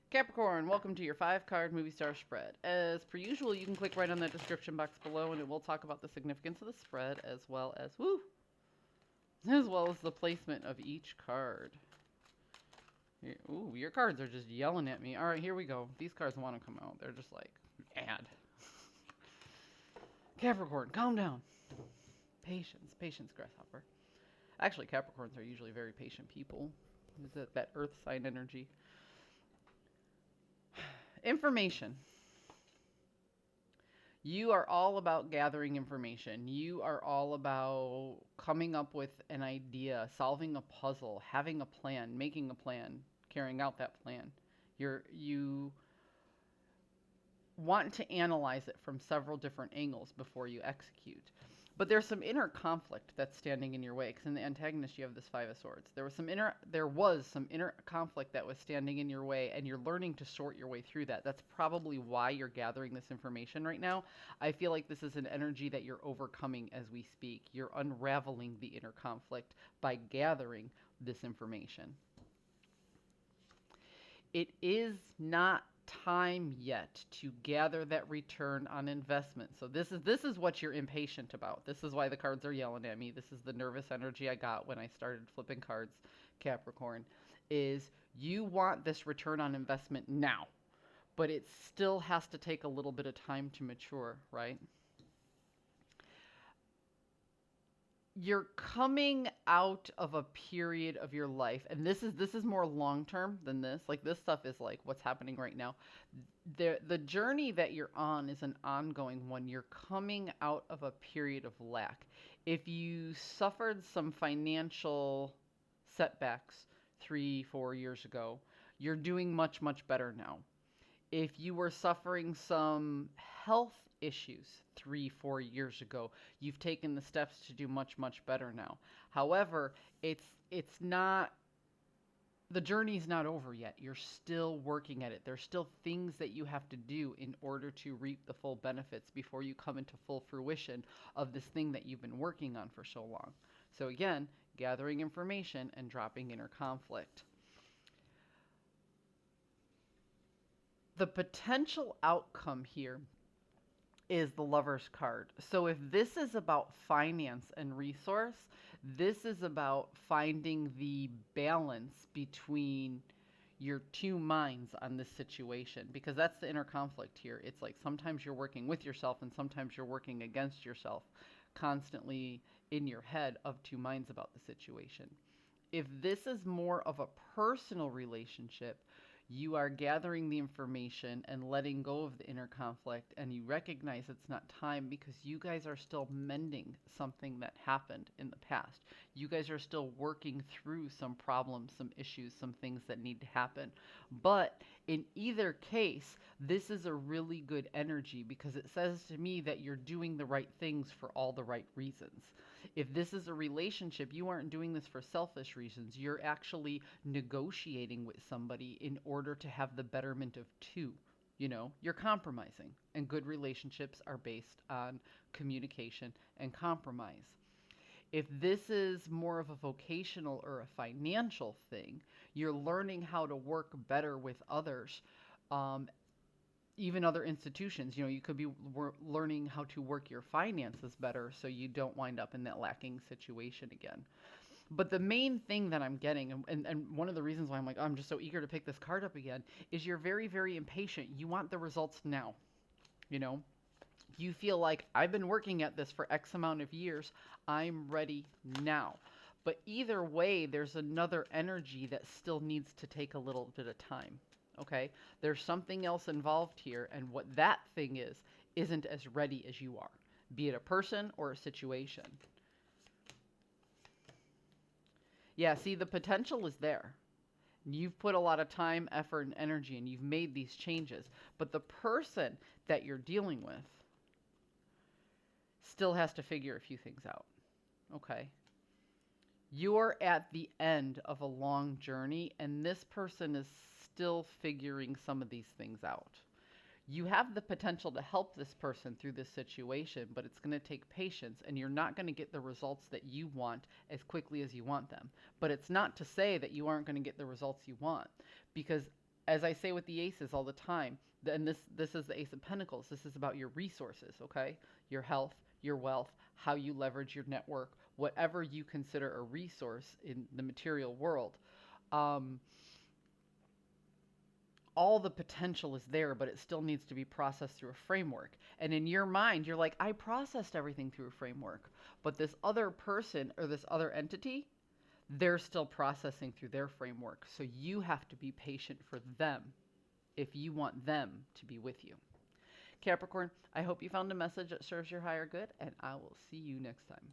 Capricorn, welcome to your 5 card movie star spread. As per usual, you can click right on that description box below and it will talk about the significance of the spread as well as the placement of each card. Ooh, your cards are just yelling at me. All right, here we go. These cards want to come out. They're just like, mad. Capricorn, calm down. Patience, patience, Grasshopper. Actually, Capricorns are usually very patient people. Is it that earth sign energy? Information. You are all about gathering information. You are all about coming up with an idea, solving a puzzle, having a plan, making a plan, carrying out that plan. You want to analyze it from several different angles before you execute. But there's some inner conflict that's standing in your way. Because in the antagonist, you have this 5 of Swords. There was some inner conflict that was standing in your way, and you're learning to sort your way through that. That's probably why you're gathering this information right now. I feel like this is an energy that you're overcoming as we speak. You're unraveling the inner conflict by gathering this information. It is not time yet to gather that return on investment. So this is what you're impatient about. This is why the cards are yelling at me. This is the nervous energy I got when I started flipping cards, Capricorn, is you want this return on investment now, but it still has to take a little bit of time to mature, right? You're coming out of a period of your life, and this is more long term than this. Like, this stuff is like what's happening right now. The journey that you're on is an ongoing one. You're coming out of a period of lack. If you suffered some financial setbacks 3 4 years ago, you're doing much better now. If you were suffering some health issues 3 4 years ago, you've taken the steps to do much better now. However, it's not, the journey's not over yet. You're still working at it. There's still things that you have to do in order to reap the full benefits before you come into full fruition of this thing that you've been working on for so long. So again, gathering information and dropping inner conflict. The potential outcome here is the Lover's card. So if this is about finance and resource, this is about finding the balance between your two minds on this situation, because that's the inner conflict here. It's like sometimes you're working with yourself and sometimes you're working against yourself, constantly in your head of two minds about the situation. If this is more of a personal relationship, you are gathering the information and letting go of the inner conflict, and you recognize it's not time because you guys are still mending something that happened in the past. You guys are still working through some problems, some issues, some things that need to happen. But in either case, this is a really good energy because it says to me that you're doing the right things for all the right reasons. If this is a relationship, you aren't doing this for selfish reasons. You're actually negotiating with somebody in order to have the betterment of two. You're compromising, and good relationships are based on communication and compromise. If this is more of a vocational or a financial thing, you're learning how to work better with others, um, even other institutions. You could be learning how to work your finances better so you don't wind up in that lacking situation again. But the main thing that I'm getting, and one of the reasons why I'm like, oh, I'm just so eager to pick this card up again, is you're very impatient. You want the results now. You know, you feel like I've been working at this for X amount of years. I'm ready now. But either way, there's another energy that still needs to take a little bit of time. Okay? There's something else involved here, and what that thing is isn't as ready as you are, be it a person or a situation. Yeah, see, the potential is there. You've put a lot of time, effort, and energy, and you've made these changes. But the person that you're dealing with still has to figure a few things out. Okay? You're at the end of a long journey, and this person is still figuring some of these things out. You have the potential to help this person through this situation, but it's going to take patience, and you're not going to get the results that you want as quickly as you want them. But it's not to say that you aren't going to get the results you want, because as I say with the aces all the time, and this is the Ace of Pentacles. This is about your resources, okay? Your health, your wealth, how you leverage your network, whatever you consider a resource in the material world. Um, all the potential is there, but it still needs to be processed through a framework. And in your mind, you're like, I processed everything through a framework. But this other person or this other entity, they're still processing through their framework. So you have to be patient for them if you want them to be with you. Capricorn, I hope you found a message that serves your higher good, and I will see you next time.